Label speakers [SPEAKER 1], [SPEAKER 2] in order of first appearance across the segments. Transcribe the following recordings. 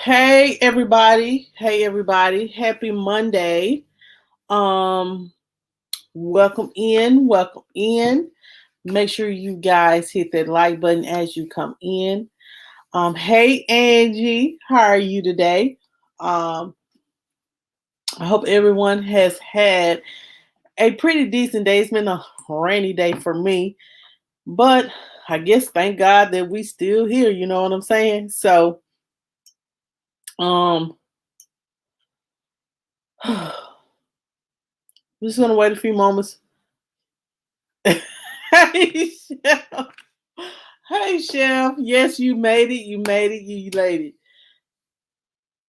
[SPEAKER 1] Hey everybody. Hey everybody. Happy Monday. Um welcome in. Welcome in. Make sure you guys hit that like button as you come in. Hey Angie, how are you today? Um I hope everyone has had a pretty decent day. It's been a rainy day for me, but I guess thank God that we still here, you know what I'm saying? So, um I'm just gonna wait a few moments. Hey, Chef. Hey, Chef. Yes, you made it. You made it. You made it.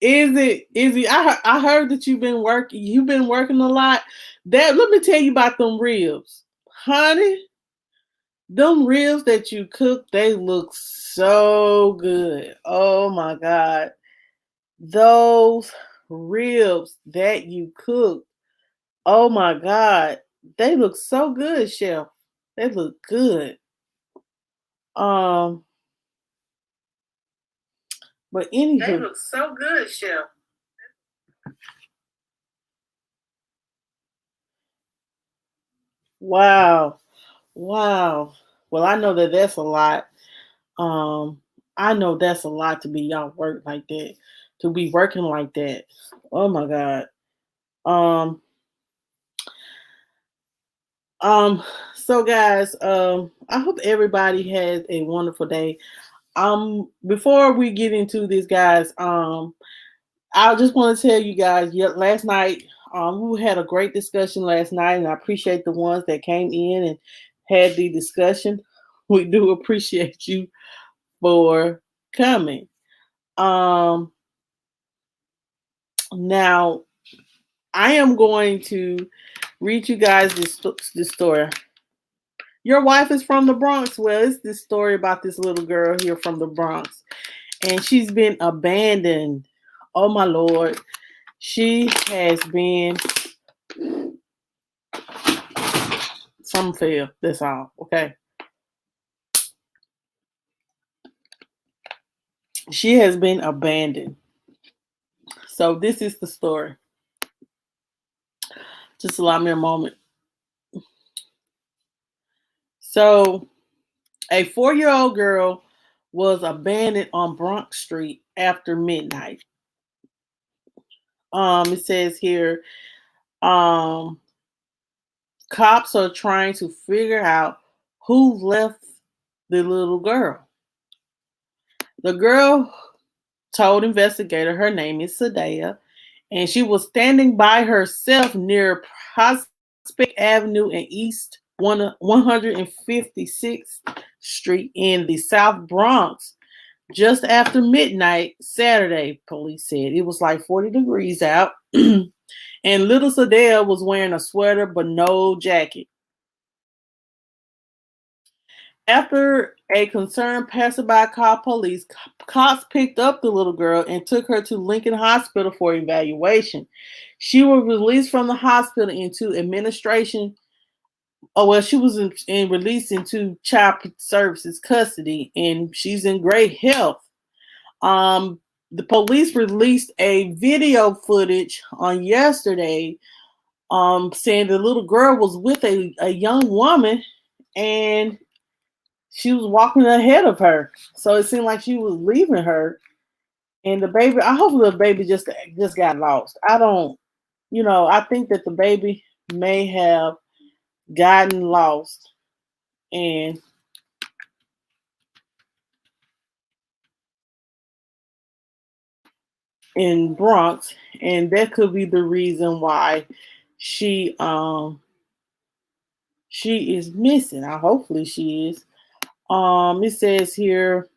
[SPEAKER 1] Is it? Is it? I heard that you've been working. You've been working a lot. That let me tell you about them ribs, honey. Them ribs that you cook, they look so good. Oh my God, those ribs that you cook. Oh my God, they look so good, Chef. They look good. Um, but
[SPEAKER 2] They
[SPEAKER 1] anywho,
[SPEAKER 2] look so good, Chef.
[SPEAKER 1] wow, wow. Well, I know that that's a lot. Um, I know that's a lot to be y'all work like that, to be working like that. Oh my God. Um, um. So guys, I hope everybody has a wonderful day. Before we get into this, guys, I just want to tell you guys, yeah, last night, we had a great discussion last night, and I appreciate the ones that came in and had the discussion. We do appreciate you for coming. Um, Now, I am going to read you guys this story. Your wife is from the Bronx. Well, it's this story about this little girl here from the Bronx, and she's been abandoned. Oh my Lord, she has been some fail. That's all. Okay. She has been abandoned. So this is the story. Just allow me a moment. So a 4-year-old girl was abandoned on Bronx Street after midnight. It says here, um, cops are trying to figure out who left the little girl. The girl told investigator her name is Sadaya, and she was standing by herself near Prospect Avenue and East 156th Street in the South Bronx just after midnight Saturday, police said. It was like 40 degrees out, and little Sadaya was wearing a sweater but no jacket. After a concerned passerby called police, cops picked up the little girl and took her to Lincoln Hospital for evaluation. She was released from the hospital into administration. Oh well, she was released into child services custody, and she's in great health. Um, the police released a video footage on yesterday, saying the little girl was with a young woman, and she was walking ahead of her. So it seemed like she was leaving her. And the baby, I hope the baby just got lost. I don't, I think that the baby may have gotten lost and in Bronx, and that could be the reason why she she is missing. Hopefully she is. It says here,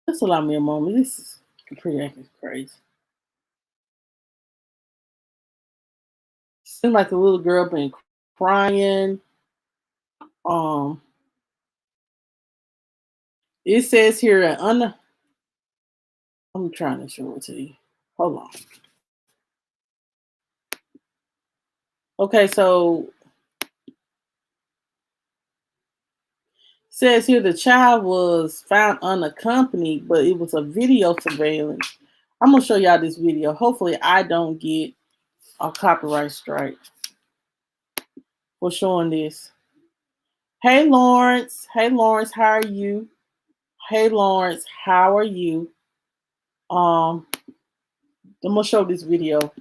[SPEAKER 1] just allow me a moment. This is pretty crazy. Seemed like the little girl been crying. Um, it says here, I'm trying to show it to you. Hold on. Okay, so says here the child was found unaccompanied, but it was a video surveillance. I'm gonna show y'all this video. Hopefully, I don't get a copyright strike for showing this. Hey Lawrence. Hey Lawrence, how are you? Hey Lawrence, how are you? Um, I'm gonna show this video.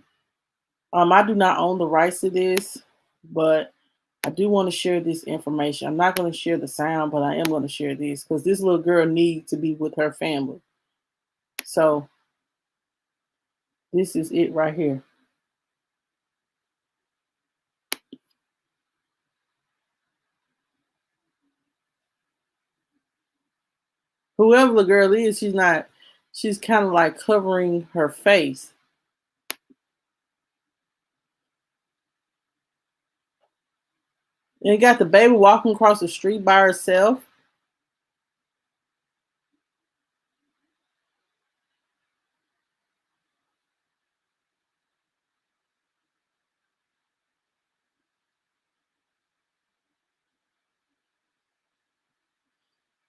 [SPEAKER 1] I do not own the rights to this, but I do want to share this information. I'm not going to share the sound, but I am going to share this because this little girl needs to be with her family. So this is it right here. Whoever the girl is, she's not. She's kind of like covering her face. And got the baby walking across the street by herself.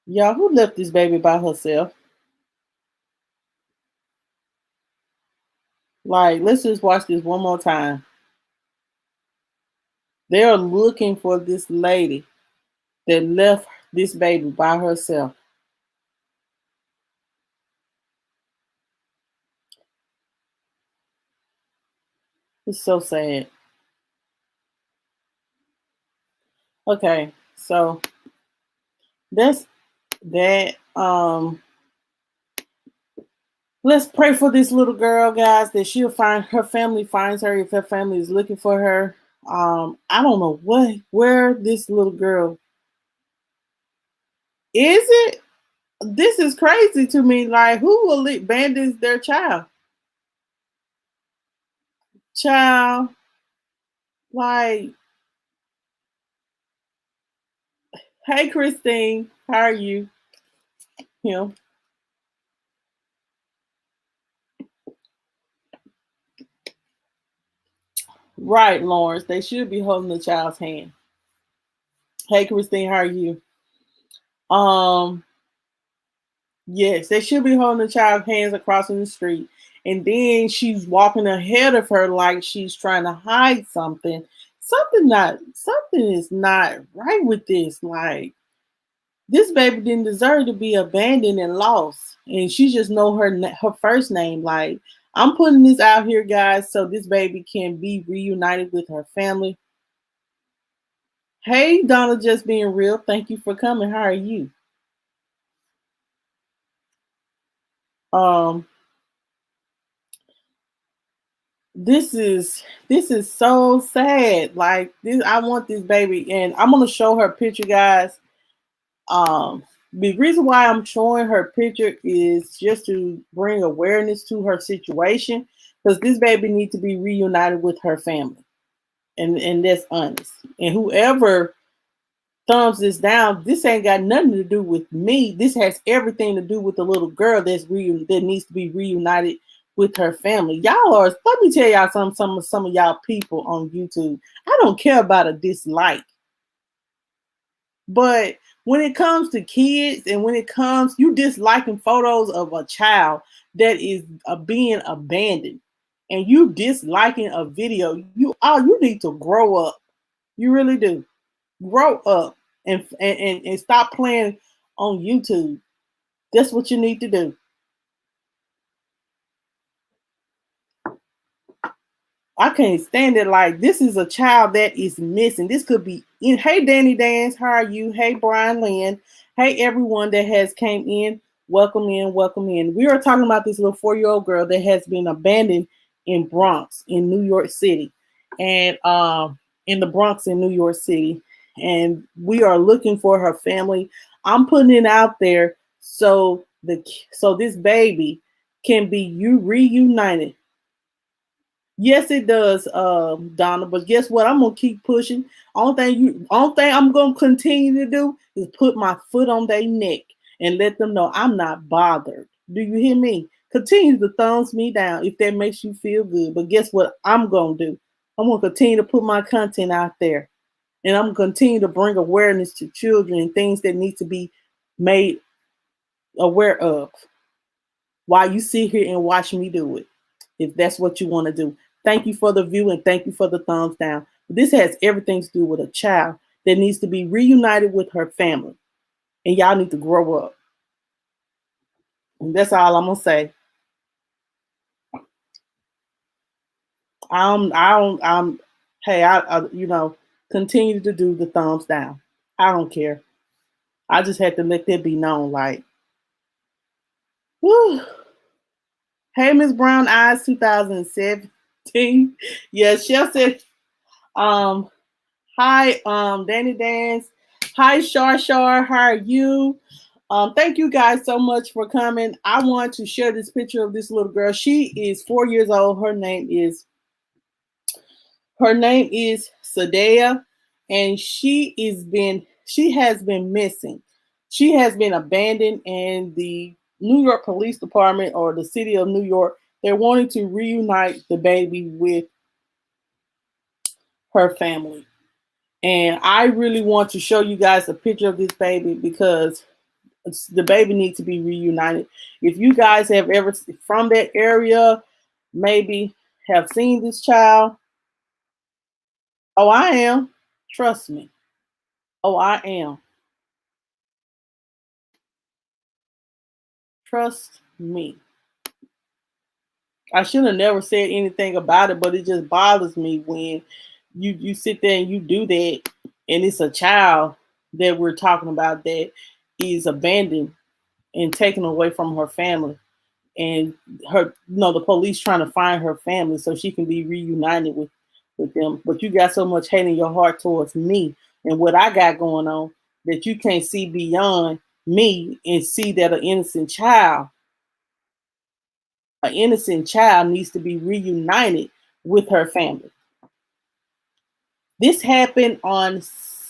[SPEAKER 1] Y'all, who left this baby by herself? Like, let's just watch this one more time. They are looking for this lady that left this baby by herself. It's so sad. Okay, so that's that. Let's pray for this little girl, guys, that she'll find her family finds her if her family is looking for her. I don't know where this little girl is it. This is crazy to me. Like, who will abandon their child? Child, like, hey Christine, how are you? Him. Right, Lawrence. They should be holding the child's hand. Hey Christine, how are you? Um, yes, they should be holding the child's hands across in the street. And then she's walking ahead of her like she's trying to hide something. Something is not right with this. Like, this baby didn't deserve to be abandoned and lost. And she just know her first name. Like, I'm putting this out here, guys, so this baby can be reunited with her family. Hey, Donna, just being real. Thank you for coming. How are you? Um, this is so sad. Like, this, I want this baby, and I'm gonna show her picture, guys. Um, the reason why I'm showing her picture is just to bring awareness to her situation, because this baby needs to be reunited with her family, and that's honest. And whoever thumbs this down, this ain't got nothing to do with me. This has everything to do with the little girl that needs to be reunited with her family. Y'all are, let me tell y'all some of y'all people on YouTube. I don't care about a dislike. But when it comes to kids, and when it comes, you disliking photos of a child that is being abandoned, and you disliking a video, you need to grow up. You really do. Grow up and stop playing on YouTube. That's what you need to do. I can't stand it. Like, this is a child that is missing. This could be in. Hey, Danny Dance, how are you? Hey, Brian Lynn. Hey, everyone that has came in. Welcome in, welcome in. We are talking about this little 4-year-old girl that has been abandoned in Bronx in New York City, and in the Bronx in New York City, and we are looking for her family. I'm putting it out there so this baby can be reunited. Yes, it does, Donna. But guess what? I'm gonna keep pushing. Only thing I'm gonna continue to do is put my foot on their neck and let them know I'm not bothered. Do you hear me? Continue to thumbs me down if that makes you feel good. But guess what I'm gonna do? I'm gonna continue to put my content out there, and I'm gonna continue to bring awareness to children and things that need to be made aware of while you sit here and watch me do it, if that's what you want to do. Thank you for the view and thank you for the thumbs down. This has everything to do with a child that needs to be reunited with her family, and y'all need to grow up. And that's all I'm gonna say. I'm hey, continue to do the thumbs down. I don't care. I just had to let that be known. Like, whew. Hey, Miss Brown Eyes 2017. Yes, Chef said, um, hi, Danny Dance. Hi, Shar Shar. How are you? Thank you guys so much for coming. I want to share this picture of this little girl. She is 4 years old. Her name is Sadaya, and she has been missing. She has been abandoned, and the New York Police Department or the city of New York, they're wanting to reunite the baby with her family. And I really want to show you guys a picture of this baby because the baby needs to be reunited. If you guys have ever from that area, maybe have seen this child. Oh, I am. Trust me. Oh, I am. Trust me. I should have never said anything about it, but it just bothers me when you sit there and you do that, and it's a child that we're talking about that is abandoned and taken away from her family, and the police trying to find her family so she can be reunited with them. But you got so much hate in your heart towards me and what I got going on that you can't see beyond me and see that an innocent child needs to be reunited with her family. This happened on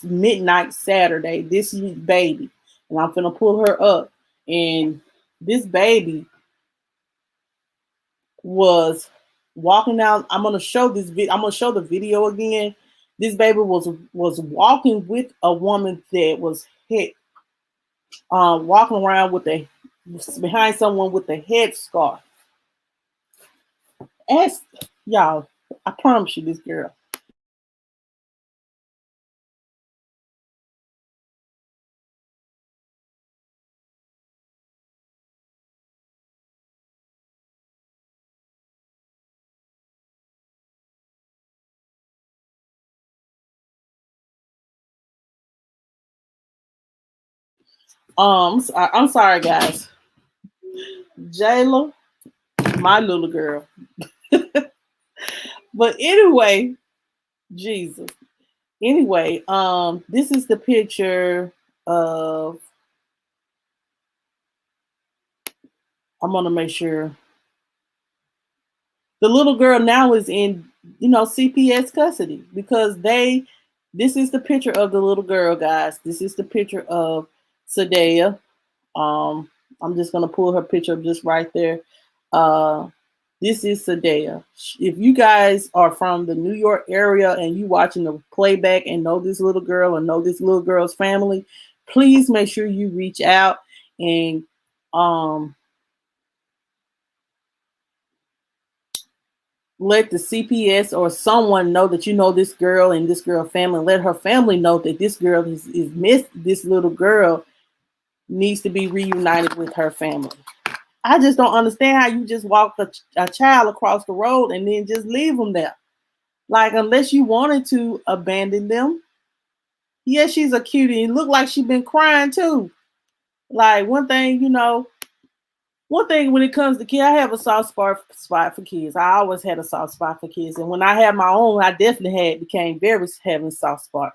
[SPEAKER 1] midnight Saturday. This baby, and I'm gonna pull her up, and this baby was walking out. I'm gonna show this video. I'm gonna show the video again. This baby was walking with a woman that was hit, walking around with behind someone with a headscarf. Ask y'all. I promise you, this girl. I'm sorry, guys. Jayla, my little girl. But anyway, Jesus. Anyway, this is the picture of. I'm gonna make sure the little girl now is in, CPS custody because they. This is the picture of the little girl, guys. This is the picture of Sadaya. Um, I'm just gonna pull her picture up just right there. Uh, this is Sadaya. If you guys are from the New York area and you watching the playback and know this little girl or know this little girl's family, please make sure you reach out and um, let the CPS or someone know that you know this girl and this girl family. Let her family know that this girl is missed. This little girl needs to be reunited with her family. I just don't understand how you just walk a child across the road and then just leave them there. Like, unless you wanted to abandon them. Yeah, she's a cutie. It looked like she's been crying too. Like, one thing when it comes to kids, I have a soft spot for kids. I always had a soft spot for kids. And when I had my own, I definitely became very having a soft spot.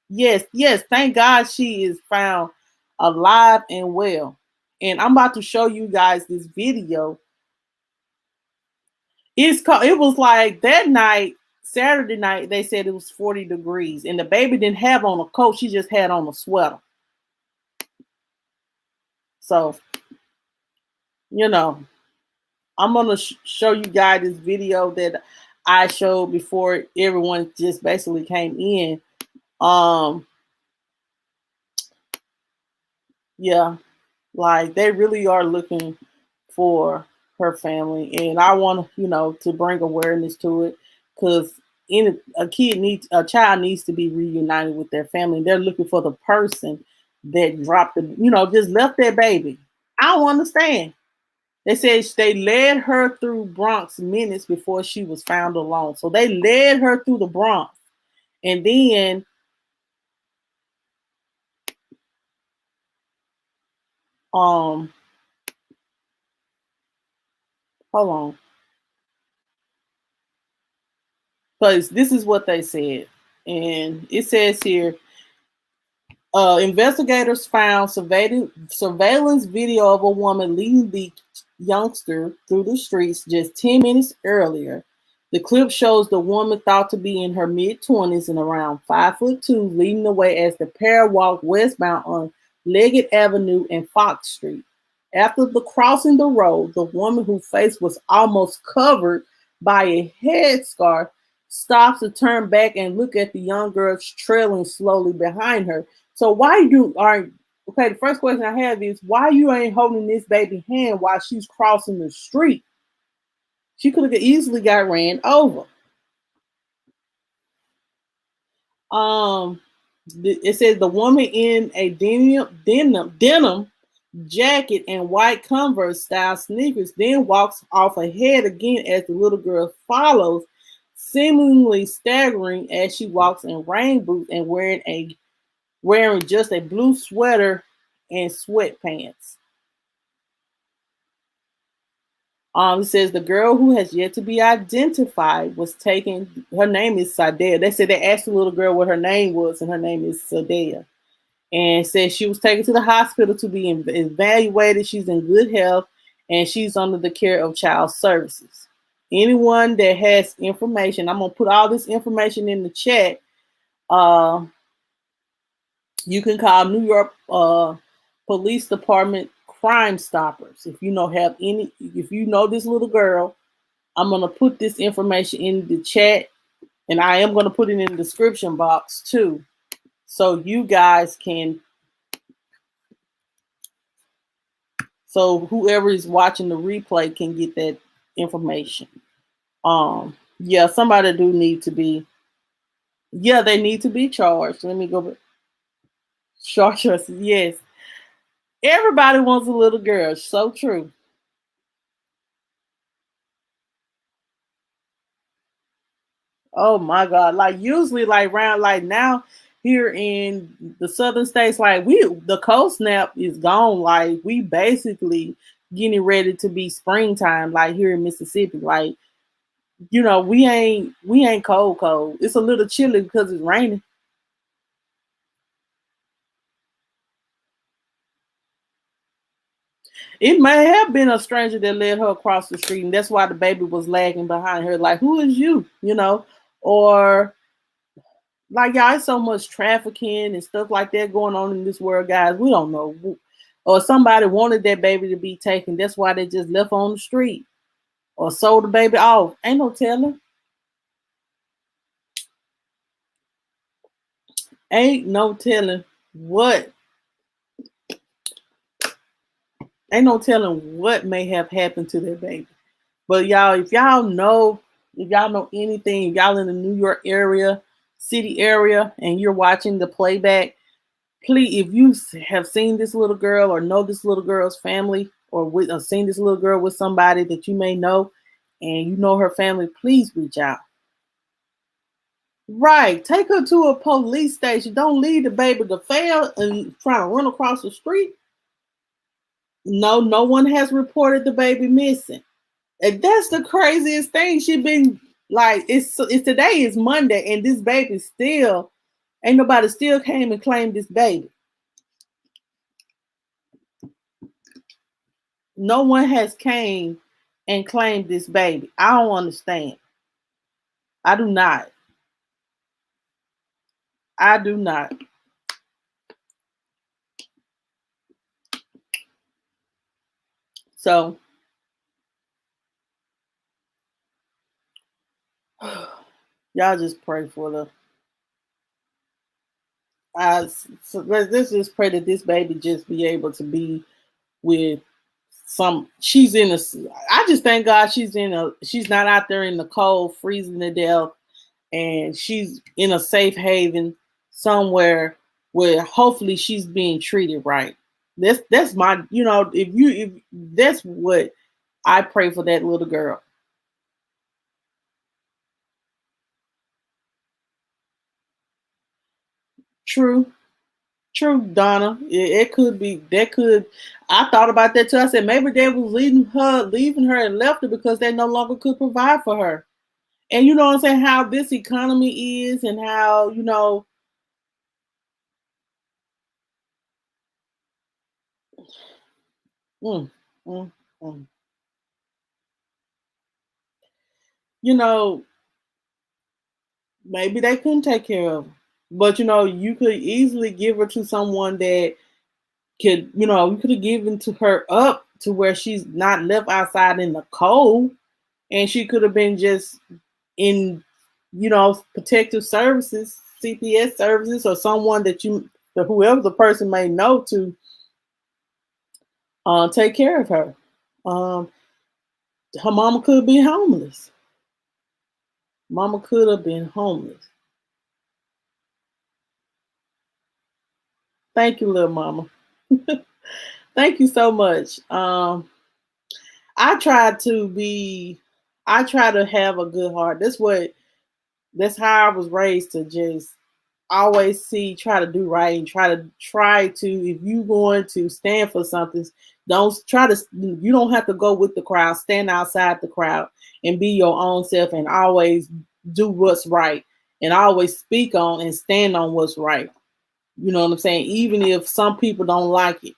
[SPEAKER 1] Yes, yes. Thank God she is found alive and well. And I'm about to show you guys this video. It was like that night, Saturday night, they said it was 40 degrees. And the baby didn't have on a coat, she just had on a sweater. So, you know, I'm gonna show you guys this video that I showed before everyone just basically came in. Um, yeah, like they really are looking for her family, and I want to bring awareness to it because in a child needs to be reunited with their family. They're looking for the person that dropped just left their baby. I don't understand. They said they led her through Bronx minutes before she was found alone. So they led her through the Bronx, and then um, hold on, because this is what they said, and it says here investigators found surveillance video of a woman leading the youngster through the streets just 10 minutes earlier. The clip shows the woman thought to be in her mid 20s and around 5'2", leading the way as the pair walked westbound on Leggett Avenue and Fox Street. After crossing the road, the woman whose face was almost covered by a headscarf stops to turn back and look at the young girl trailing slowly behind her. So why you are okay? The first question I have is why you ain't holding this baby hand while she's crossing the street? She could have easily got ran over. Um, it says the woman in a denim jacket and white Converse style sneakers then walks off ahead again as the little girl follows, seemingly staggering as she walks in rain boots and wearing just a blue sweater and sweatpants. It says the girl who has yet to be identified was taken. Her name is Sadaya. They said they asked the little girl what her name was, and her name is Sadaya. And said she was taken to the hospital to be evaluated. She's in good health, and she's under the care of child services. Anyone that has information, I'm gonna put all this information in the chat. Uh, you can call New York Police Department Crime Stoppers if you know this little girl. I'm gonna put this information in the chat, and I am gonna put it in the description box too, so you guys can, so whoever is watching the replay can get that information. Yeah, somebody do need to be. Yeah, they need to be charged. Let me go back. Charged. Yes, everybody wants a little girl. So true. Oh my God. Like usually like around like now here in the southern states, like the cold snap is gone. Like we basically getting ready to be springtime, like here in Mississippi. Like, we ain't cold. It's a little chilly because it's raining. It may have been a stranger that led her across the street, and that's why the baby was lagging behind her. Like, who is you? Or like y'all, it's so much trafficking and stuff like that going on in this world, guys. We don't know. Or somebody wanted that baby to be taken. That's why they just left on the street or sold the baby off. Ain't no telling. Ain't no telling what. Ain't no telling what may have happened to that baby. But y'all, if y'all know anything, if y'all in the New York area, city area, and you're watching the playback, please, if you have seen this little girl or know this little girl's family or seen this little girl with somebody that you may know and you know her family, please reach out. Right. Take her to a police station. Don't leave the baby to fail and try to run across the street. No one has reported the baby missing. And that's the craziest thing. She been like, it's today is Monday, and this baby still ain't nobody still came and claimed this baby. No one has came and claimed this baby. I don't understand. I do not. I do not. So Y'all just pray for the. So let's just pray that this baby just be able to be with some. She's in a. I just thank God she's in a. She's not out there in the cold, freezing to death, and she's in a safe haven somewhere where hopefully she's being treated right. That's my. If that's what I pray for that little girl. True. True, Donna. It could be that could. I thought about that too. I said maybe they was leaving her and left her because they no longer could provide for her. And you know what I'm saying? How this economy is, and how mm, mm, mm. you know, maybe they couldn't take care of her. But you could easily give her to someone that could, you could have given to her up to where she's not left outside in the cold, and she could have been just in protective services, CPS services, or someone that whoever the person may know to take care of her. um Her mama could be homeless. Mama could have been homeless. Thank you, little mama. Thank you so much. I try to be I try to have a good heart. That's how I was raised, to just always try to do right, and try to, if you going to stand for something, you don't have to go with the crowd. Stand outside the crowd and be your own self, and always do what's right, and always speak on and stand on what's right. You know what I'm saying? Even if some people don't like it,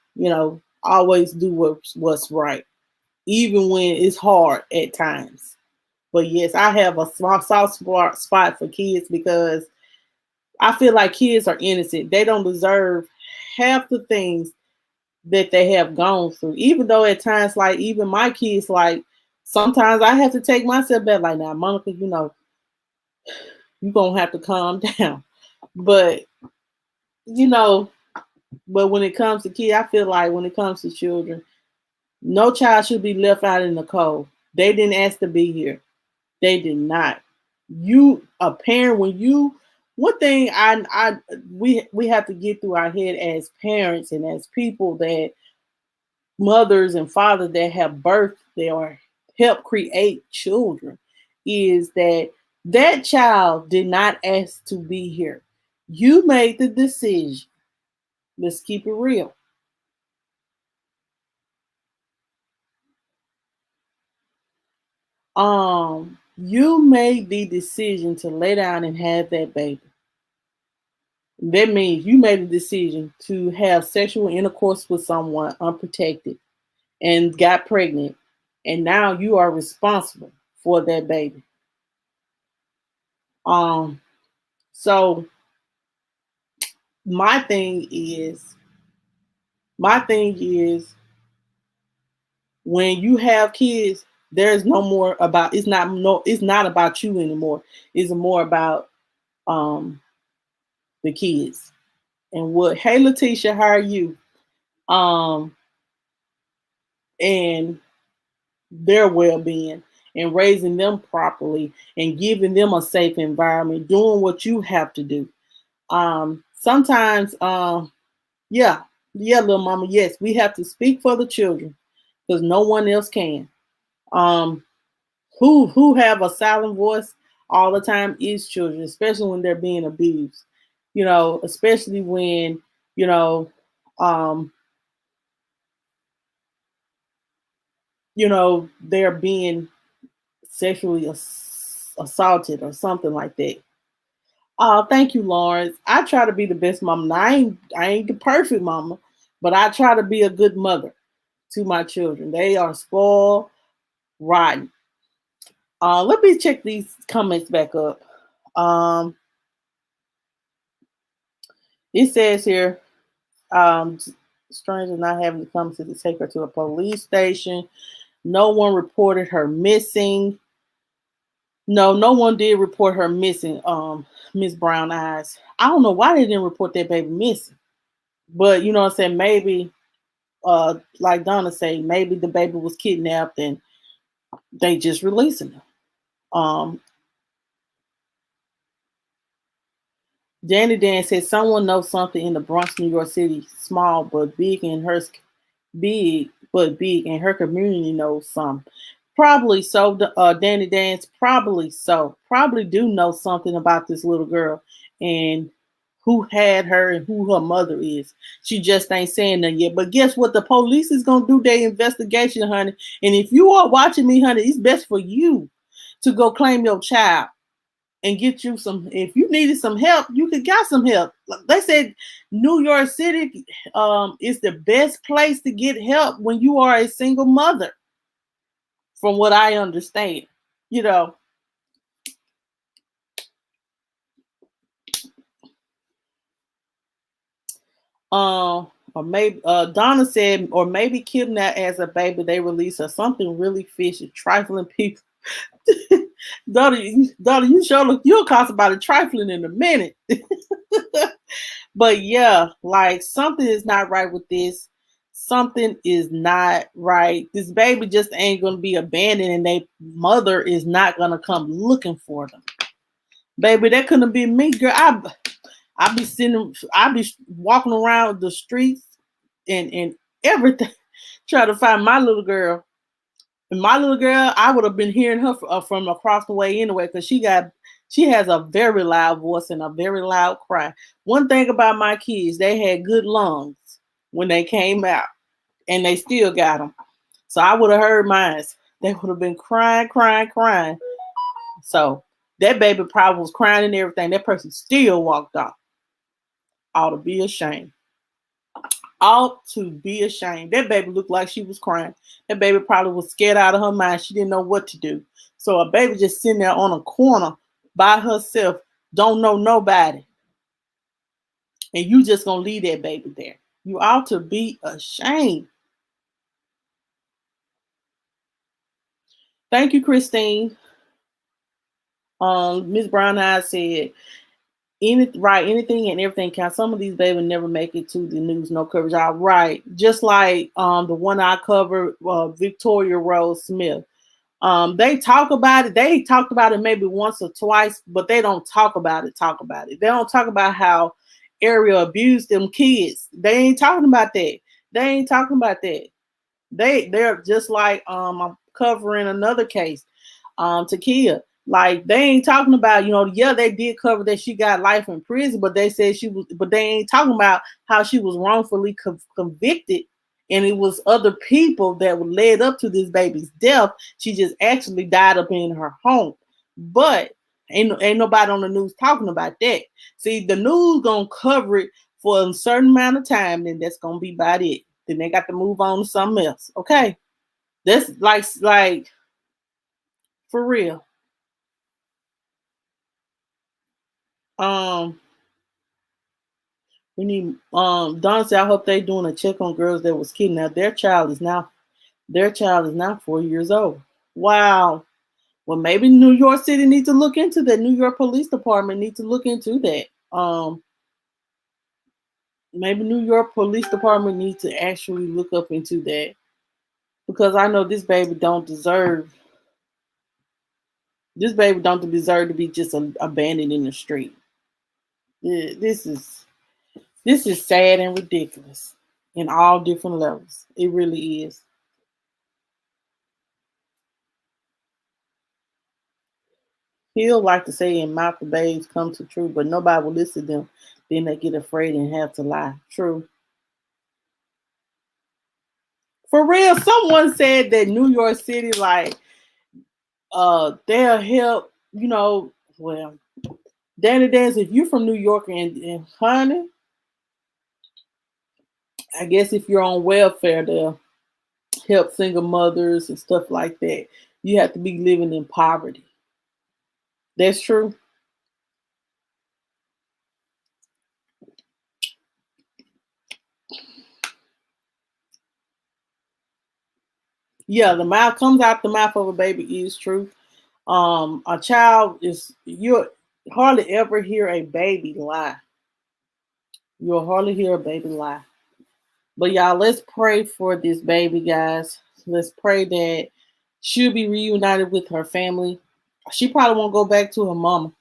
[SPEAKER 1] always do what's right, even when it's hard at times. But yes, I have a small soft spot for kids, because I feel like kids are innocent. They don't deserve half the things that they have gone through. Even though at times, like even my kids, like sometimes I have to take myself back. Like, now, Monica, you're gonna have to calm down. But you know, but when it comes to kids, I feel like when it comes to children, no child should be left out in the cold. They didn't ask to be here. They did not. You a parent, when you one thing we have to get through our head as parents, and as people, that mothers and fathers that have birthed or help create children, is that that child did not ask to be here. You made the decision. Let's keep it real. You made the decision to lay down and have that baby. That means you made a decision to have sexual intercourse with someone unprotected and got pregnant, and now you are responsible for that baby. Um, so my thing is, my thing is, when you have kids, there's no more about. It's not no. It's not about you anymore. It's more about um the kids and what. Hey, Letitia, how are you? Um, and their well-being, and raising them properly, and giving them a safe environment, doing what you have to do. Sometimes yeah, yeah, little mama, yes, we have to speak for the children, because no one else can. um who have a silent voice all the time is children, especially when they're being abused. Especially when you know um they're being sexually assaulted or something like that. Oh, thank you, Lawrence. I try to be the best mama. Now, I ain't the perfect mama, but I try to be a good mother to my children. They are spoiled rotten. Let me check these comments back up. Um, it says here, um, stranger not having to come to take her to a police station. No one reported her missing. No, no one did report her missing, Miss Brown Eyes. I don't know why they didn't report that baby missing. But you know what I'm saying, maybe like Donna say, maybe the baby was kidnapped and they just releasing her. Um Danny Dan said someone knows something in the Bronx, New York City, small but big in her big but big, and her community knows some. Probably so. Danny Dance, probably so. Probably do know something about this little girl and who had her and who her mother is. She just ain't saying that yet. But guess what? The police is gonna do their investigation, honey. And if you are watching me, honey, it's best for you to go claim your child and get you some. If you needed some help, you could get some help. Like they said New York City is the best place to get help when you are a single mother, from what I understand. You know, or maybe Donna said, or maybe kidnapped as a baby, they release her. Something really fishy, trifling people. Donna, you sure look, you'll cost about a trifling in a minute. But yeah, like something is not right with this. Something is not right. This baby just ain't gonna be abandoned, and their mother is not gonna come looking for them. Baby, that couldn't be me, girl. I be sitting, I be walking around the streets and everything, trying to find my little girl. And my little girl, I would have been hearing her from across the way anyway, because she has a very loud voice and a very loud cry. One thing about my kids, they had good lungs when they came out, and they still got them. So I would have heard mine. They would have been crying, crying, crying. So that baby probably was crying and everything. That person still walked off. Ought to be ashamed. Ought to be ashamed. That baby looked like she was crying. That baby probably was scared out of her mind. She didn't know what to do. So a baby just sitting there on a corner by herself, don't know nobody, and you just gonna leave that baby there. You ought to be ashamed. Thank you, Christine. Miss Brown Eyes said, anything and everything counts. Some of these babies never make it to the news, no coverage. All right, just like the one I covered, Victoria Rose Smith. They talk about it. They talked about it maybe once or twice, but they don't talk about it. Talk about it. They don't talk about how Ariel abused them kids. They ain't talking about that. They ain't talking about that. They're just like I'm covering another case, Takia. Like they ain't talking about, yeah, they did cover that she got life in prison, but they said she was, but they ain't talking about how she was wrongfully convicted, and it was other people that were led up to this baby's death. She just actually died up in her home, but ain't nobody on the news talking about that. See, the news gonna cover it for a certain amount of time, then that's gonna be about it. Then they got to move on to something else. Okay, that's like for real. Um, we need Don said, I hope they doing a check on girls that was kidnapped. Their child is now 4 years old. Wow. Well, maybe New York City needs to look into that. New York Police Department needs to look into that. Maybe New York Police Department needs to actually look up into that, because I know this baby don't deserve to be just abandoned in the street. Yeah, this is sad and ridiculous in all different levels. It really is. He'll like to say in mouth the babes come to true, but nobody will listen to them. Then they get afraid and have to lie. True. For real, someone said that New York City, like, they'll help, well, Danny Dance, if you're from New York and honey, I guess if you're on welfare, they'll help single mothers and stuff like that. You have to be living in poverty. That's true. Yeah, the mouth comes out the mouth of a baby is true. A child is you hardly ever hear a baby lie. You'll hardly hear a baby lie. But y'all, let's pray for this baby, guys. Let's pray that she'll be reunited with her family. She probably won't go back to her mama,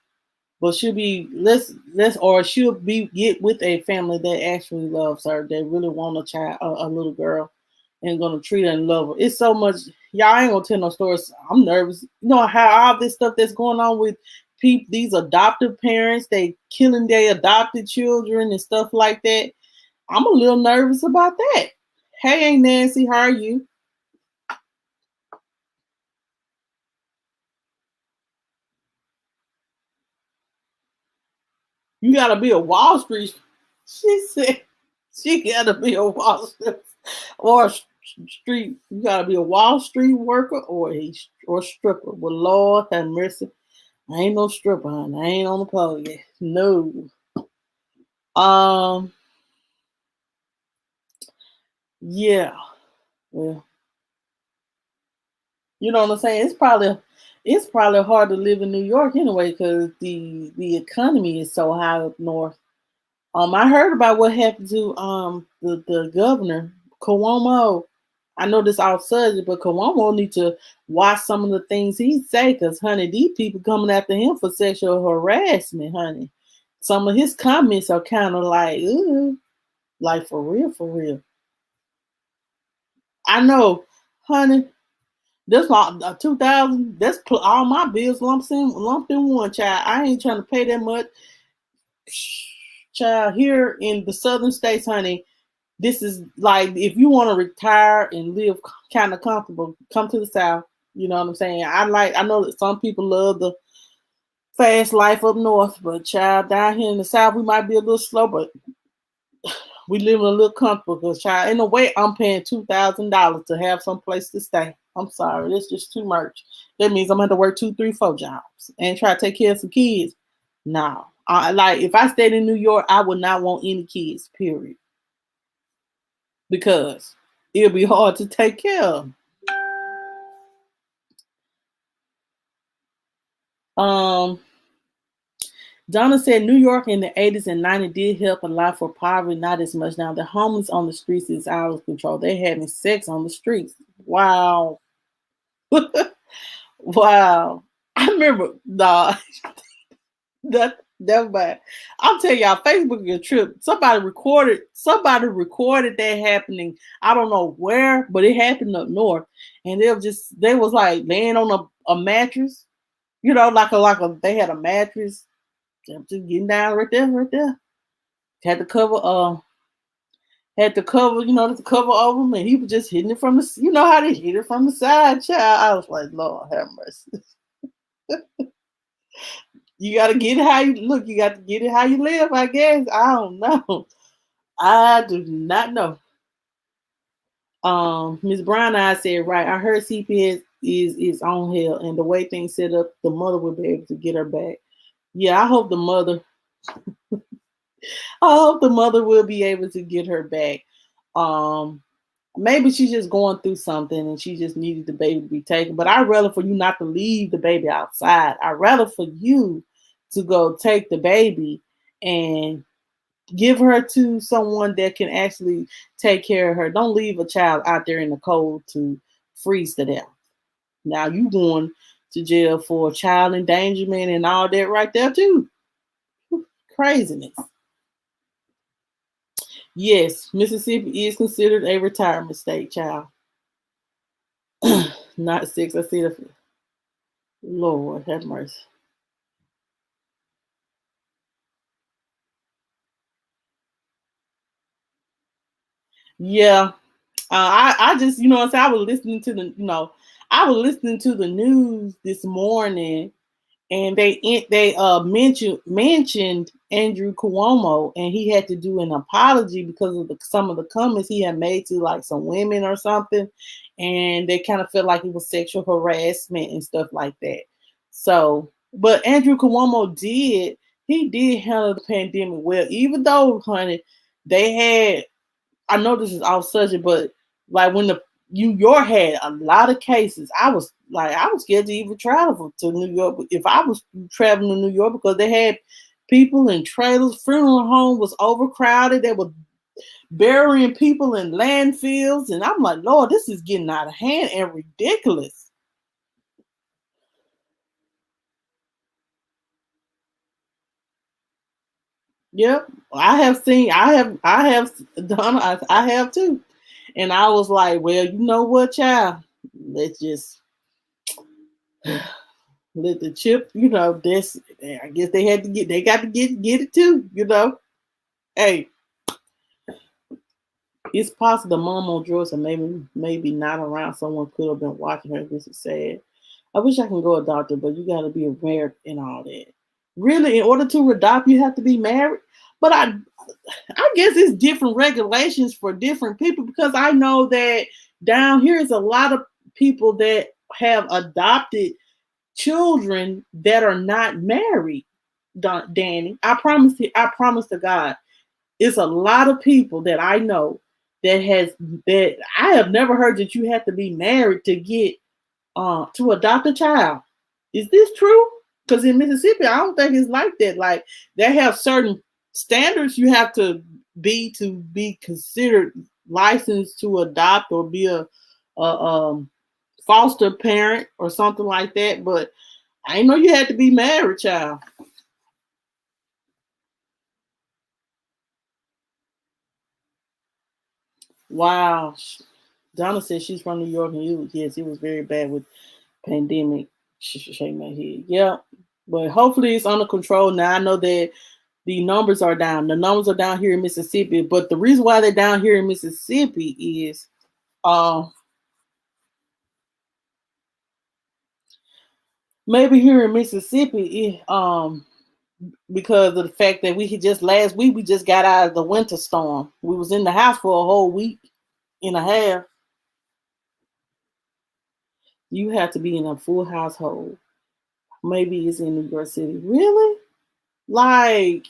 [SPEAKER 1] but she'll be let's or she'll be get with a family that actually loves her, that really want a child, a little girl, and gonna treat her and love her. It's so much. Y'all ain't gonna tell no stories. I'm nervous. You know how all this stuff that's going on with people, these adoptive parents, they killing their adopted children and stuff like that. I'm a little nervous about that. Hey, Aunt Nancy, how are you? You gotta be a Wall Street. She said she gotta be a Wall Street or a street. You gotta be a Wall Street worker or stripper. Well, Lord have mercy. I ain't no stripper, honey. I ain't on the pole yet. No. Um. Yeah. Well, you know what I'm saying. It's probably hard to live in New York anyway because the economy is so high up north. I heard about what happened to the governor Cuomo. I know this off subject, but Cuomo need to watch some of the things he say, because honey, these people coming after him for sexual harassment, honey. Some of his comments are kind of like, ooh, like for real, for real. I know, honey. This like 2,000. That's all my bills lumped in one, child. I ain't trying to pay that much, child. Here in the southern states, honey, this is like if you want to retire and live kind of comfortable, come to the South. You know what I'm saying? I know that some people love the fast life up north, but child, down here in the South, we might be a little slow, but we live in a little comfortable. Because child, in a way, I'm paying $2,000 to have some place to stay. I'm sorry, that's just too much. That means I'm gonna have to work two, three, four jobs and try to take care of some kids. No, like if I stayed in New York, I would not want any kids. Period, because it'll be hard to take care of. Um, Donna said New York in the 80s and 90s did help a lot for poverty, not as much now. The homeless on the streets is out of control. They're having sex on the streets. Wow. Wow. I remember, nah, that bad. I'm telling y'all, Facebook is a trip. Somebody recorded that happening. I don't know where, but it happened up north. And they was like laying on a mattress, they had a mattress. Just getting down right there, right there. Had the cover, the cover over him, and he was just hitting it from the, how they hit it from the side, child. I was like, Lord have mercy. You gotta get it how you look. You got to get it how you live, I guess. I don't know. I do not know. Miss Brown I said right. I heard CPS is on hell, and the way things set up, the mother will be able to get her back. Yeah, I hope the mother will be able to get her back. Um, Maybe she's just going through something and she just needed the baby to be taken. But I'd rather for you not to leave the baby outside. I'd rather for you to go take the baby and give her to someone that can actually take care of her. Don't leave a child out there in the cold to freeze to death. Now you going to jail for child endangerment and all that right there too. Craziness. Yes, Mississippi is considered a retirement state, child. Not six. I see the Lord have mercy. Yeah. I just, what I'm saying, I was listening to the news this morning, and they mentioned Andrew Cuomo, and he had to do an apology because of some of the comments he had made to like some women or something, and they kind of felt like it was sexual harassment and stuff like that. So, but Andrew Cuomo did handle the pandemic well, even though, honey, they had. I know this is off subject, but like when New York had a lot of cases. I was scared to even travel to New York if I was traveling to New York because they had people in trailers. Funeral home was overcrowded. They were burying people in landfills, and I'm like, Lord, this is getting out of hand and ridiculous. Yep, I have done, I have too, and I was like, well, you know what, child, let's just let the chip, this. I guess they got to get it too, Hey, it's possible the mom on drugs and maybe not around. Someone could have been watching her. This is sad. I wish I can go a doctor, but you got to be aware and all that. Really, in order to adopt, you have to be married. But I guess it's different regulations for different people because I know that down here is a lot of people that have adopted children that are not married. Danny, I promise to God, it's a lot of people that I know that I have never heard that you have to be married to get to adopt a child. Is this true? Because in Mississippi, I don't think it's like that. Like they have certain standards you have to be considered licensed to adopt or be a foster parent or something like that. But I didn't know you had to be married, child. Wow. Donna said she's from New York, and yes, it was very bad with pandemic. Shake my head. Yeah, but hopefully it's under control now. I know that the numbers are down. The numbers are down here in Mississippi, but the reason why they're down here in Mississippi is, uh, maybe here in Mississippi, because of the fact that we just last week we just got out of the winter storm. We was in the house for a whole week and a half. You have to be in a full household. Maybe it's in New York City. Really? Like,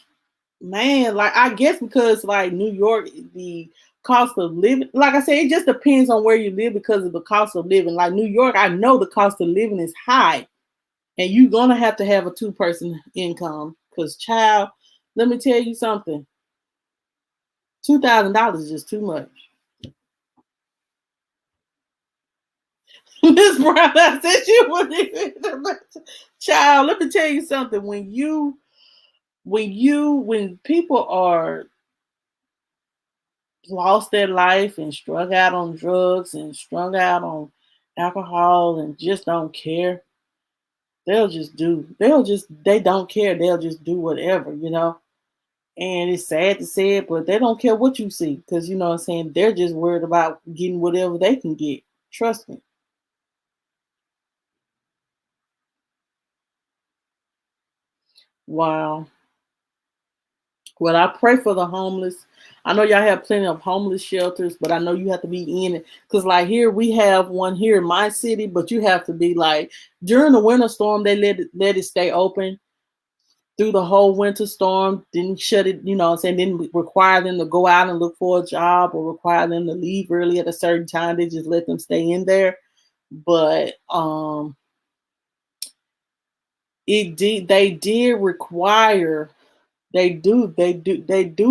[SPEAKER 1] man, like I guess because like New York, the cost of living, like I said, it just depends on where you live because of the cost of living. Like New York, I know the cost of living is high, and you're gonna have to have a two-person income. Cause child, let me tell you something, $2,000 is just too much. Miss Brown, I said you wouldn't even child. Let me tell you something. When people are lost their life and strung out on drugs and strung out on alcohol and just don't care, they don't care. They'll just do whatever. And it's sad to say it, but they don't care what you see because you know what I'm saying, they're just worried about getting whatever they can get. Trust me. Wow. Well, I pray for the homeless. I know y'all have plenty of homeless shelters, but I know you have to be in it. Cause like here we have one here in my city, but you have to be like during the winter storm, they let it stay open through the whole winter storm, didn't shut it, you know what I'm saying, didn't require them to go out and look for a job or require them to leave early at a certain time. They just let them stay in there. But they did require they do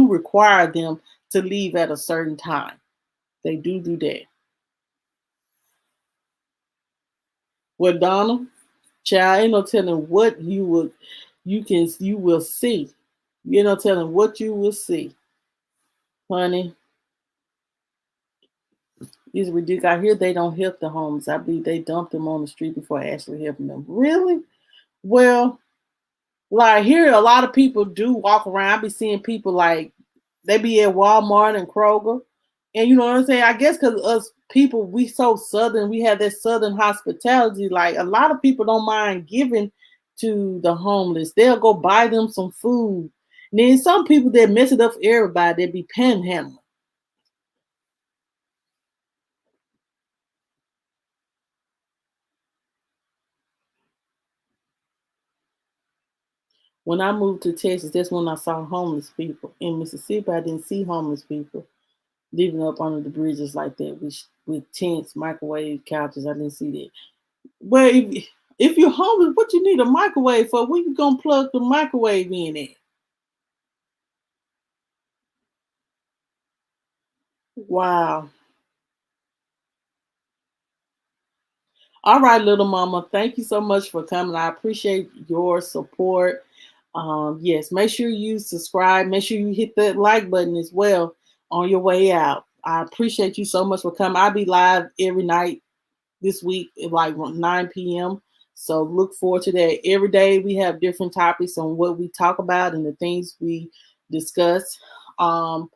[SPEAKER 1] require them to leave at a certain time. They do that. Well, Donald, child, ain't no telling what you will see. You no telling what you will see, honey. It's ridiculous. I hear they don't help the homeless. I believe they dump them on the street before actually helping them. Really? Well, like here, a lot of people do walk around. I be seeing people like they be at Walmart and Kroger, and you know what I'm saying. I guess because us people, we so southern, we have that southern hospitality. Like a lot of people don't mind giving to the homeless. They'll go buy them some food. And then some people that mess it up for everybody, they be panhandling. When I moved to Texas, that's when I saw homeless people. In Mississippi, I didn't see homeless people living up under the bridges like that. with tents, microwave couches. I didn't see that. Well, if you're homeless, what you need a microwave for? Where you gonna plug the microwave in at? Wow. All right, little mama. Thank you so much for coming. I appreciate your support. Yes, make sure you subscribe. Make sure you hit that like button as well on your way out. I appreciate you so much for coming. I'll be live every night this week at like 9 p.m. So look forward to that. Every day we have different topics on what we talk about and the things we discuss. Um,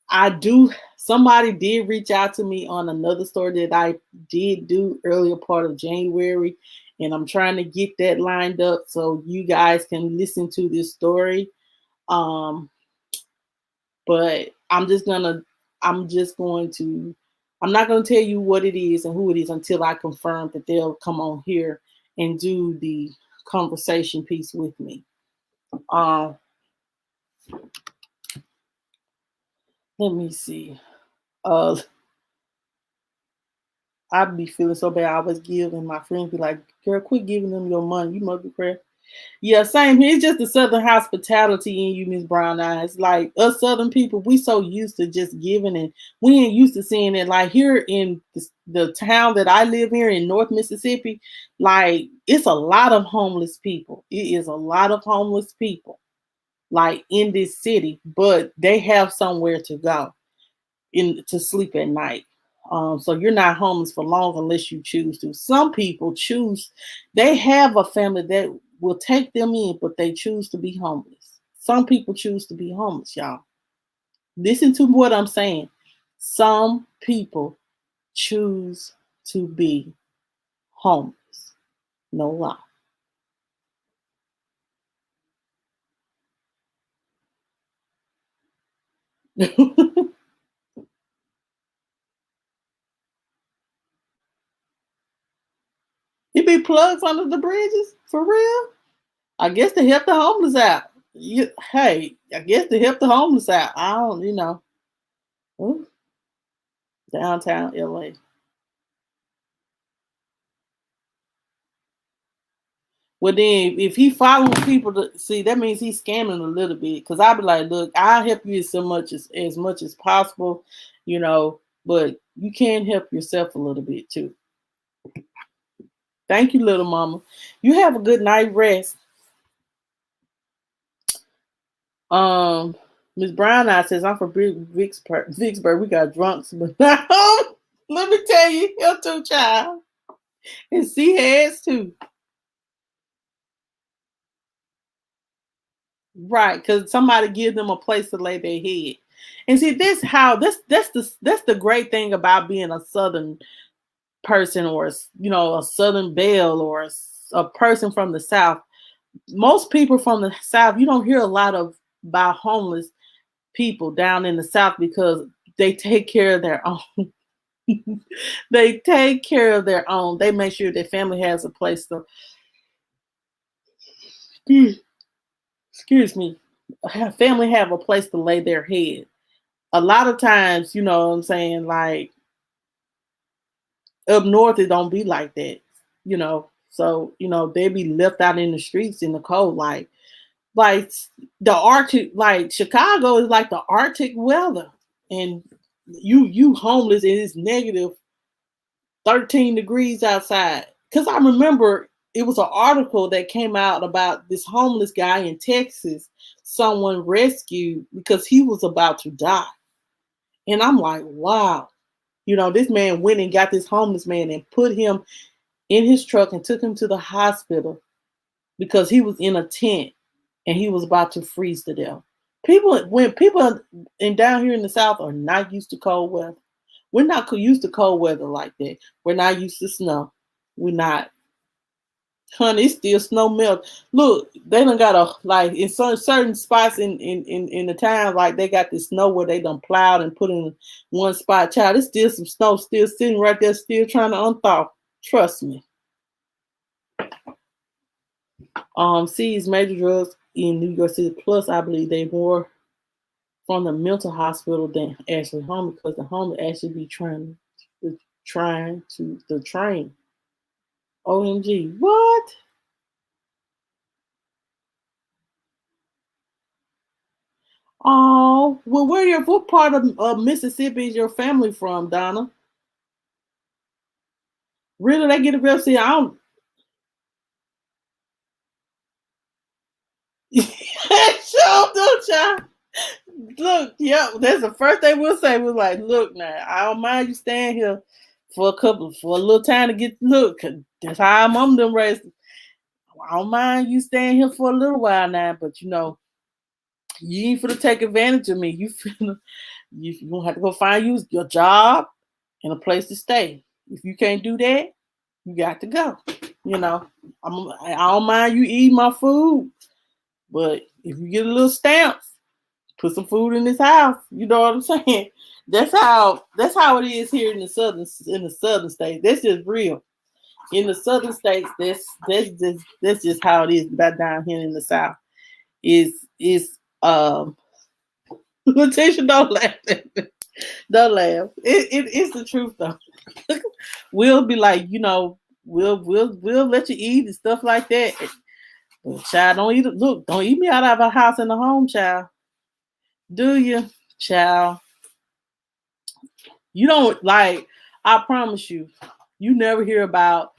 [SPEAKER 1] I do. Somebody did reach out to me on another story that I did do earlier part of January, and I'm trying to get that lined up so you guys can listen to this story. Um, but I'm just going to, I'm not going to tell you what it is and who it is until I confirm that they'll come on here and do the conversation piece with me. Uh, Let me see. Uh, I be feeling so bad. I always give, and my friends be like, "Girl, quit giving them your money. You must be crazy." Yeah, same here. It's just the Southern hospitality in you, Miss Brown Eyes. Like us Southern people, we so used to just giving, and we ain't used to seeing it. Like here in the town that I live here in North Mississippi, like it's a lot of homeless people. It is a lot of homeless people, like in this city, but they have somewhere to go in to sleep at night. So you're not homeless for long unless you choose to. Some people choose, they have a family that will take them in, but they choose to be homeless. Some people choose to be homeless, y'all. Listen to what I'm saying. Some people choose to be homeless. No lie. It be plugs under the bridges for real. I guess to help the homeless out. Hey, I guess to help the homeless out. I don't, ooh, downtown LA. Well, then if he following people to see, that means he's scamming a little bit. Cause I'll be like, look, I'll help you as much as possible, but you can help yourself a little bit too. Thank you, little mama. You have a good night rest. Um, Miss Brown Eye says I'm from Vicksburg. We got drunks, but let me tell you, here too, child, and see heads too. Right, because somebody give them a place to lay their head. And see, that's the great thing about being a Southern person, or a Southern belle, or a person from the South. Most people from the South, you don't hear a lot of about homeless people down in the South because they take care of their own. They take care of their own. They make sure their family has a place to. Excuse me. Family have a place to lay their head. A lot of times, you know what I'm saying, like up north, it don't be like that, you know. So, they be left out in the streets in the cold, like the Arctic, like Chicago is like the Arctic weather. And you homeless and it's negative 13 degrees outside. Cause I remember it was an article that came out about this homeless guy in Texas, someone rescued because he was about to die. And I'm like, wow. This man went and got this homeless man and put him in his truck and took him to the hospital because he was in a tent and he was about to freeze to death. When people in down here in the South are not used to cold weather. We're not used to cold weather like that. We're not used to snow. We're not. Honey, it's still snow melt. Look, they done got like in certain spots in the town, like they got this snow where they done plowed and put in one spot. Child, it's still some snow still sitting right there, still trying to unthaw. Trust me. Seized major drugs in New York City. Plus, I believe they more from the mental hospital than actually home because the home actually be trying to trying to the train. OMG. What? Oh, well, what part of Mississippi is your family from, Donna? Really, they get arrested? See, I don't. Sure do, child. Look, yeah, that's the first thing we'll say. We're like, look, now, I don't mind you staying here for a little time to get look. 'Cause that's how our mom them raised. I don't mind you staying here for a little while now, but you ain't finna take advantage of me. You gonna have to go find you your job and a place to stay. If you can't do that, you got to go. You know, I don't mind you eating my food, but if you get a little stamps, put some food in this house. You know what I'm saying? That's how it is here in the southern states. That's just real. In the southern states, that's just how it is. But down here in the south is Letitia, don't laugh. Don't laugh. It's the truth though. We'll be like, we'll let you eat and stuff like that. But child, don't eat it. Look, don't eat me out of a house and a home, child. Do you, child? You don't like. I promise you, you never hear about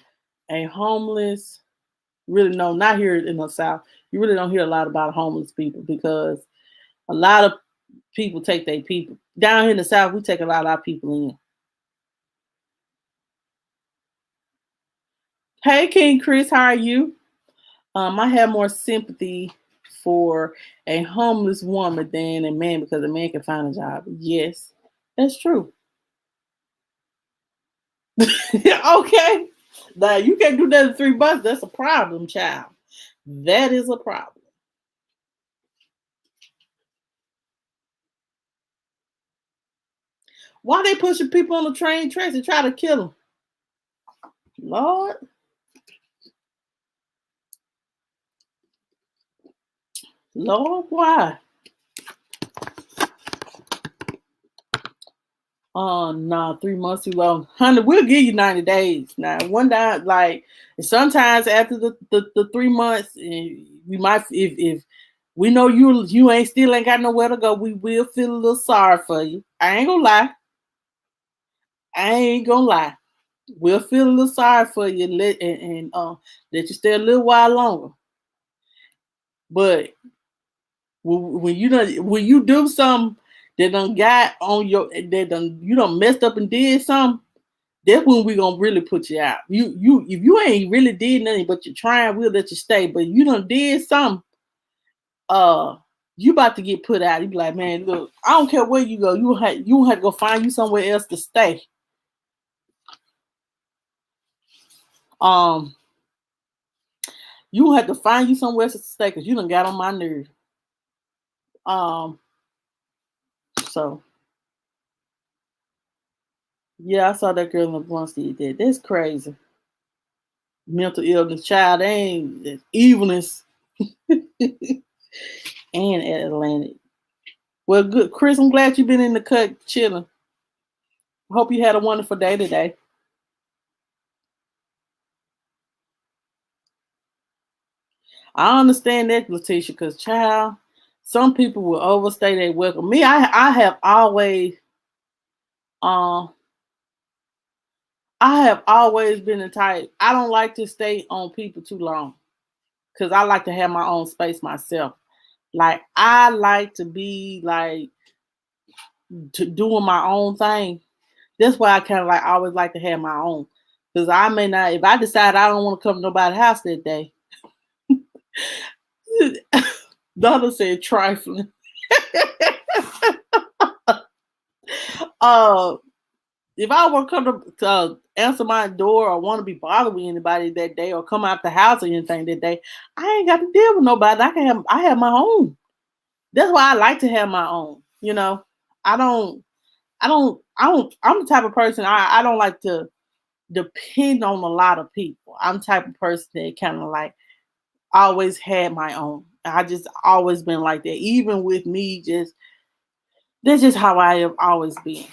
[SPEAKER 1] a homeless. Really, no, not here in the South. You really don't hear a lot about homeless people because a lot of people take their people down here in the South. We take a lot of our people in. Hey, King Chris, how are you? I have more sympathy for a homeless woman than a man because a man can find a job. Yes, that's true. Okay. Now you can't do that in 3 months. That's a problem, child. That is a problem. Why they pushing people on the train tracks and try to kill them? Lord, Lord, why? Oh no, 3 months too long. Honey, we'll give you 90 days. Now, one day, like sometimes after the 3 months, we might if we know you ain't still ain't got nowhere to go, we will feel a little sorry for you. I ain't gonna lie. I ain't gonna lie. We'll feel a little sorry for you and let you stay a little while longer. But when you do something that done got on your that done you done messed up and did something, that's when we gonna really put you out. You if you ain't really did nothing but you're trying, we'll let you stay. But you done did something, uh, you about to get put out. You be like, man, look, I don't care where you go, you have to go find you somewhere else to stay. Um, you have to find you somewhere else to stay because you done got on my nerves. Um, so yeah, I saw that girl in the Bronx did that. That's crazy. Mental illness, child, they ain't that's evilness and Atlantic. Well, good, Chris. I'm glad you've been in the cut chilling. Hope you had a wonderful day today. I understand that, Letitia, because child, some people will overstay their welcome. Me, I have always, um, I have always been the type. I don't like to stay on people too long because I like to have my own space myself. Like I like to be like doing my own thing. That's why I kind of like always like to have my own. Because I may not, if I decide I don't want to come to nobody's house that day, Donna said trifling. uh, if I want to come to answer my door or want to be bothered with anybody that day or come out the house or anything that day, I ain't got to deal with nobody. I have my own. That's why I like to have my own. I don't I'm the type of person I don't like to depend on a lot of people. I'm the type of person that kind of like always had my own. I just always been like that. Even with me, just that's just how I have always been.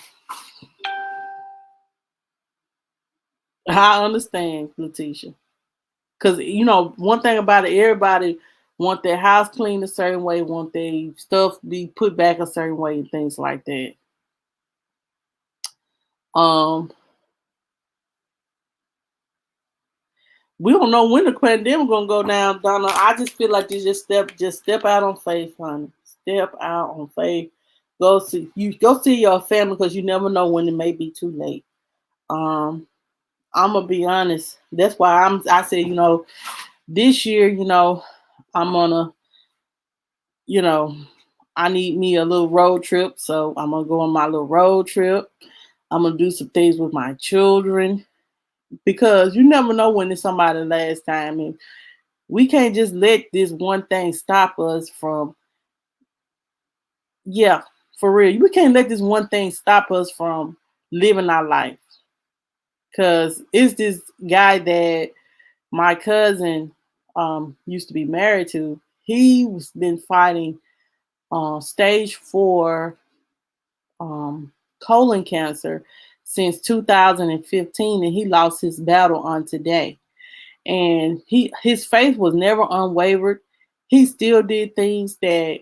[SPEAKER 1] I understand, Letitia. Because one thing about it, everybody want their house cleaned a certain way, want their stuff be put back a certain way, and things like that. Um, we don't know when the pandemic gonna go down, Donna. I just feel like you just step out on faith, honey. Step out on faith. Go see your family because you never know when it may be too late. Um, I'm gonna be honest. That's why I said, this year, I'm gonna, you know, I need me a little road trip. So I'm gonna go on my little road trip. I'm gonna do some things with my children because you never know when it's somebody's last time, and we can't just let this one thing stop us from, yeah, for real. We can't let this one thing stop us from living our life. Cause it's this guy that my cousin used to be married to. He's been fighting stage 4 colon cancer since 2015, and he lost his battle on today. And his faith was never unwavered. He still did things that,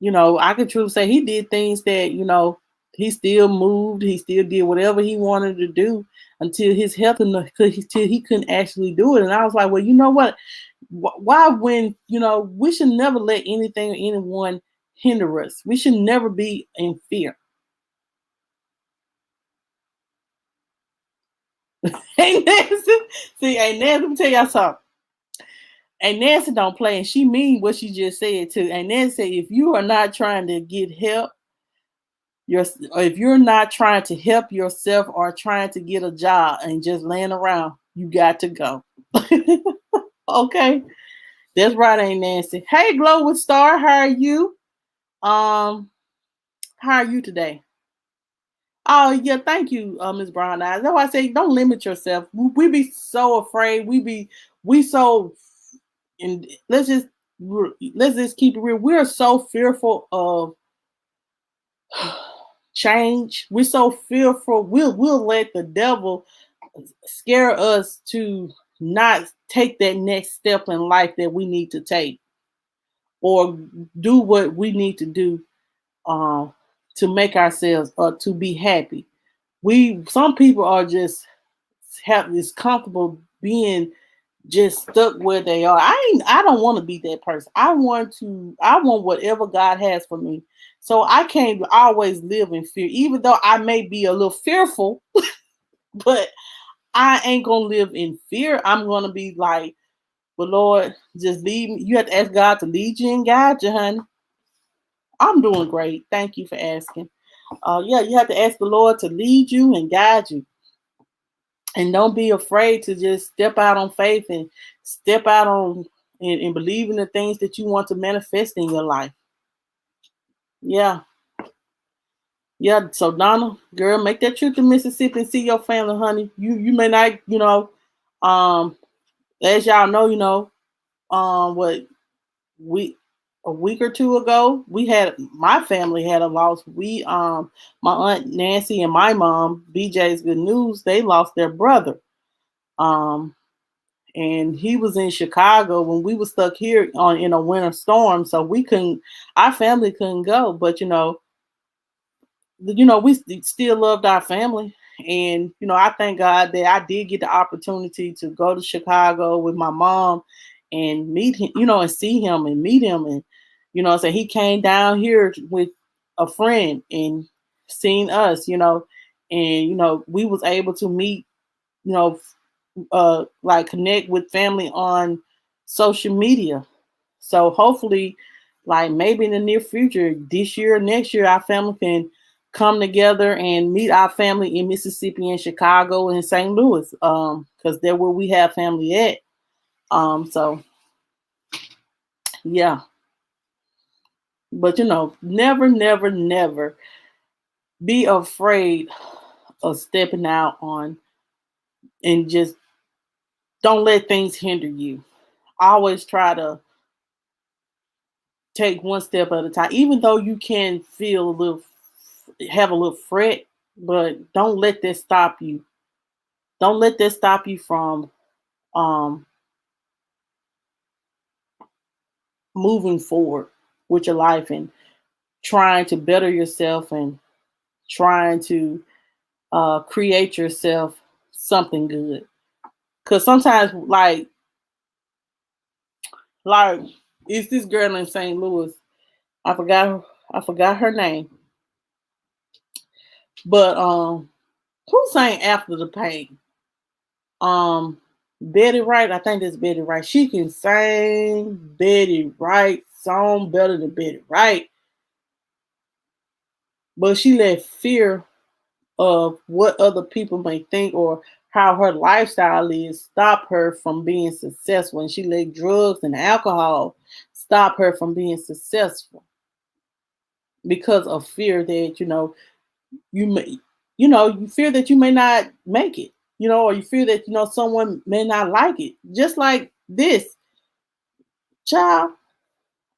[SPEAKER 1] I can truly say he did things that, he still moved, he still did whatever he wanted to do until his health until he couldn't actually do it. And I was like, well, you know what? Why when, we should never let anything or anyone hinder us. We should never be in fear. Hey Nancy, see, hey Nancy, let me tell y'all something. And Nancy don't play, and she mean what she just said too. And Nancy said, if you are not trying to get help, or if you're not trying to help yourself or trying to get a job and just laying around, you got to go. Okay, that's right, ain't Nancy. Hey, Glow with Star, how are you? Um, how are you today? Oh yeah, thank you, Miss Brown Eyes. That's why I say don't limit yourself. We be so afraid. We so, and let's just keep it real. We're so fearful of change. We're so fearful. We'll let the devil scare us to not take that next step in life that we need to take, or do what we need to do uh, to make ourselves or to be happy. Some people are just have this comfortable being just stuck where they are. I don't want to be that person. I want whatever God has for me. So I can't always live in fear, even though I may be a little fearful, but I ain't gonna live in fear. I'm gonna be like, well, Lord, just lead me. You have to ask God to lead you and guide you, honey. I'm doing great. Thank you for asking. Yeah, you have to ask the Lord to lead you and guide you. And don't be afraid to just step out on faith and step out on and believe in the things that you want to manifest in your life. Yeah. Yeah. So Donna, girl, make that trip to Mississippi and see your family, honey. You may not, um, as y'all know, what we a week or two ago, my family had a loss. My aunt Nancy and my mom, BJ's Good News, they lost their brother. Um, and he was in Chicago when we were stuck here in a winter storm, so our family couldn't go. But we still loved our family, and I thank God that I did get the opportunity to go to Chicago with my mom and meet him, and see him and meet him, and so he came down here with a friend and seen us, and we was able to meet, you know, like connect with family on social media. So hopefully, like maybe in the near future, this year or next year, our family can come together and meet our family in Mississippi and Chicago and St. Louis, because they're where we have family at. So yeah, but never, never, never be afraid of stepping out on, and just don't let things hinder you. Always try to take one step at a time, even though you can have a little fret, but don't let that stop you. Don't let that stop you from um, moving forward with your life and trying to better yourself and trying to create yourself something good. Cause sometimes, like, it's this girl in St. Louis. I forgot, I forgot her name, but who sang "After the Pain"? Um, Betty Wright. I think that's Betty Wright. She can sing Betty Wright song better than Betty Wright, but she let fear of what other people may think or how her lifestyle is stop her from being successful. And she let drugs and alcohol stop her from being successful because of fear that, you may, you fear that you may not make it, or you fear that, someone may not like it. Just like this child,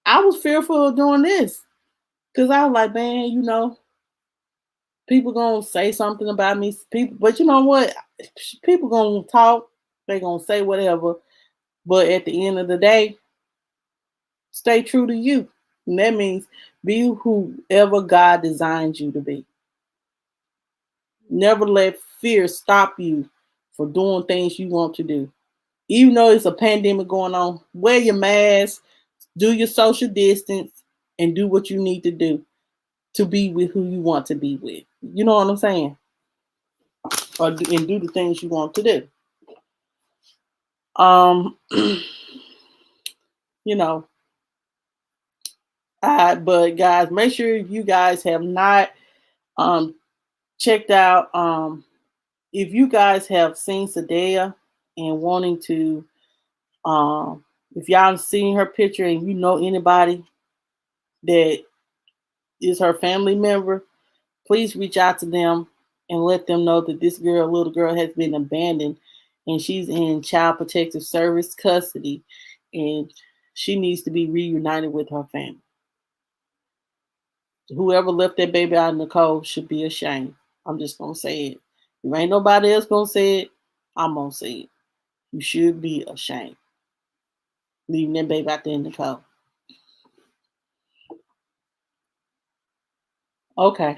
[SPEAKER 1] I was fearful of doing this because I was like, man, people gonna say something about me. People, but you know what? People gonna talk. They gonna say whatever. But at the end of the day, stay true to you. And that means be whoever God designed you to be. Never let fear stop you for doing things you want to do. Even though it's a pandemic going on, wear your mask, do your social distance, and do what you need to do to be with who you want to be with. You know what I'm saying? And do the things you want to do. Um, you know, but guys, make sure you guys have not checked out. If you guys have seen Sadaya and wanting to, if y'all seen her picture and you know anybody that is her family member, please reach out to them and let them know that this little girl, has been abandoned and she's in child protective service custody and she needs to be reunited with her family. Whoever left that baby out in the cold should be ashamed. I'm just gonna say it. If ain't nobody else gonna say it, I'm gonna say it. You should be ashamed. Leaving that baby out there in the cold. Okay.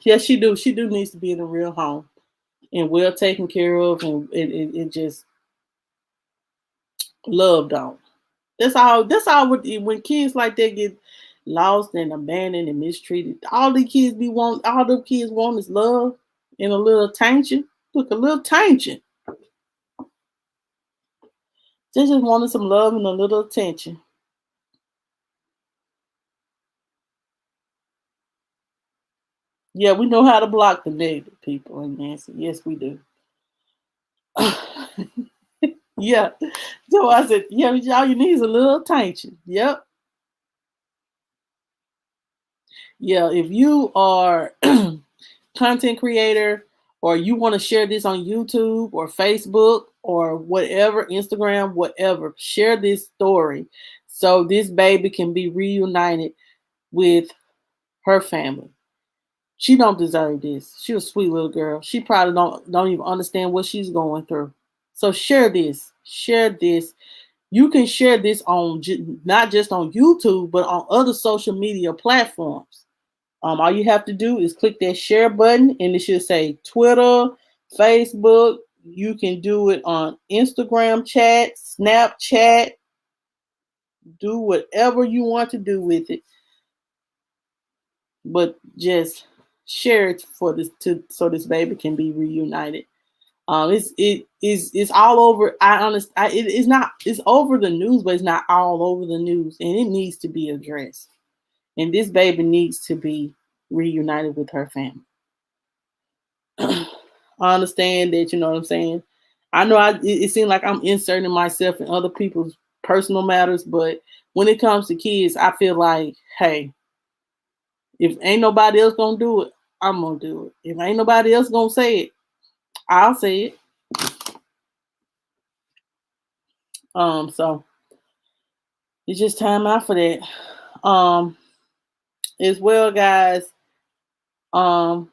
[SPEAKER 1] Yes, she do. She do needs to be in a real home and well taken care of and just loved on. That's all when kids like that get lost and abandoned and mistreated. All the kids want is love and a little attention. Look, a little attention. They just wanted some love and a little attention. Yeah, we know how to block the negative people and Nancy. Yes, we do. Yeah. So I said, yeah, all you need is a little attention. Yep. Yeah, if you are content creator or you want to share this on YouTube or Facebook or whatever, Instagram, whatever, share this story so this baby can be reunited with her family. She don't deserve this. She a sweet little girl. She probably don't even understand what she's going through. So share this. Share this. You can share this on not just on YouTube, but on other social media platforms. All you have to do is click that share button, and it should say Twitter, Facebook. You can do it on Instagram chat, Snapchat. Do whatever you want to do with it, but just share it for this so this baby can be reunited. It's all over. It's over the news, but it's not all over the news, and it needs to be addressed. And this baby needs to be reunited with her family. I understand that, you know what I'm saying. I know it seems like I'm inserting myself in other people's personal matters, but when it comes to kids, I feel like, hey, if ain't nobody else gonna do it, I'm gonna do it. If ain't nobody else gonna say it, I'll say it. So it's just time out for that. Um, as well, guys. Um,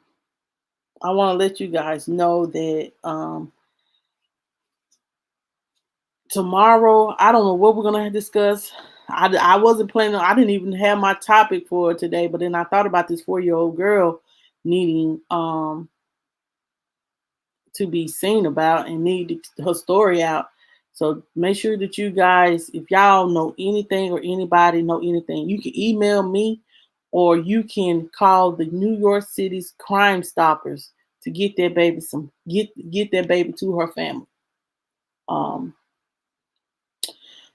[SPEAKER 1] I want to let you guys know that tomorrow, I don't know what we're gonna discuss. I wasn't planning. I didn't even have my topic for today, but then I thought about this 4 year old girl needing to be seen about and need her story out. So make sure that you guys, if y'all know anything or anybody know anything, you can email me or you can call the New York City's Crime Stoppers to get that baby get that baby to her family. Um,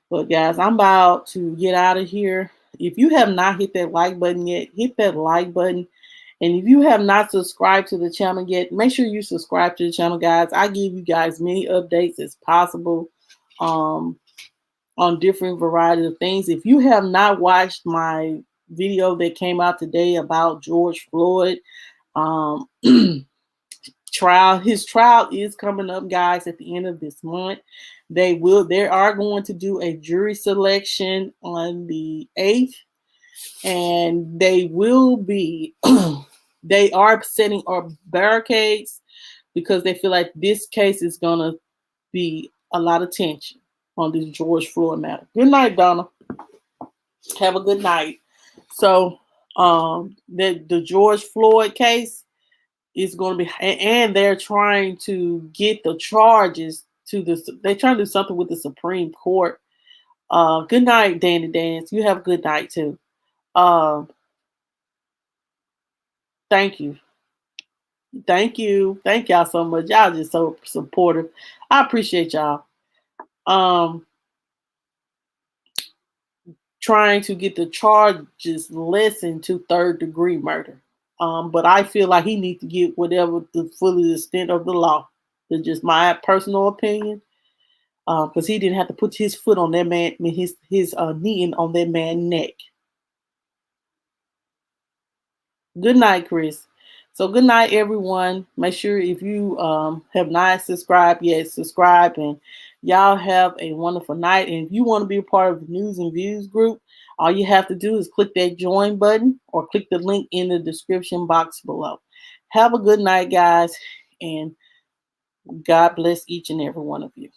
[SPEAKER 1] but guys, I'm about to get out of here. If you have not hit that like button yet, hit that like button. And if you have not subscribed to the channel yet, make sure you subscribe to the channel, guys. I give you guys many updates as possible um, on different variety of things. If you have not watched my video that came out today about George Floyd um, trial, his trial is coming up, guys, at the end of this month. They are going to do a jury selection on the 8th, and they will be they are setting up barricades because they feel like this case is gonna be a lot of tension on this George Floyd matter. Good night, Donna. Have a good night. So the George Floyd case is going to be, and they're trying to get the charges to the, they're trying to do something with the Supreme Court. Good night, Danny Dance. You have a good night too. Um, thank you. Thank you. Thank y'all so much. Y'all just so supportive. I appreciate y'all. Um, trying to get the charges lessened to third-degree murder. But I feel like he needs to get whatever the full extent of the law. That's just my personal opinion. Because he didn't have to put his foot on that man, his knee on that man's neck. Good night, Chris. So good night, everyone. Make sure if you have not subscribed yet, subscribe, and y'all have a wonderful night. And if you want to be a part of the News and Views group, all you have to do is click that join button or click the link in the description box below. Have a good night, guys, and God bless each and every one of you.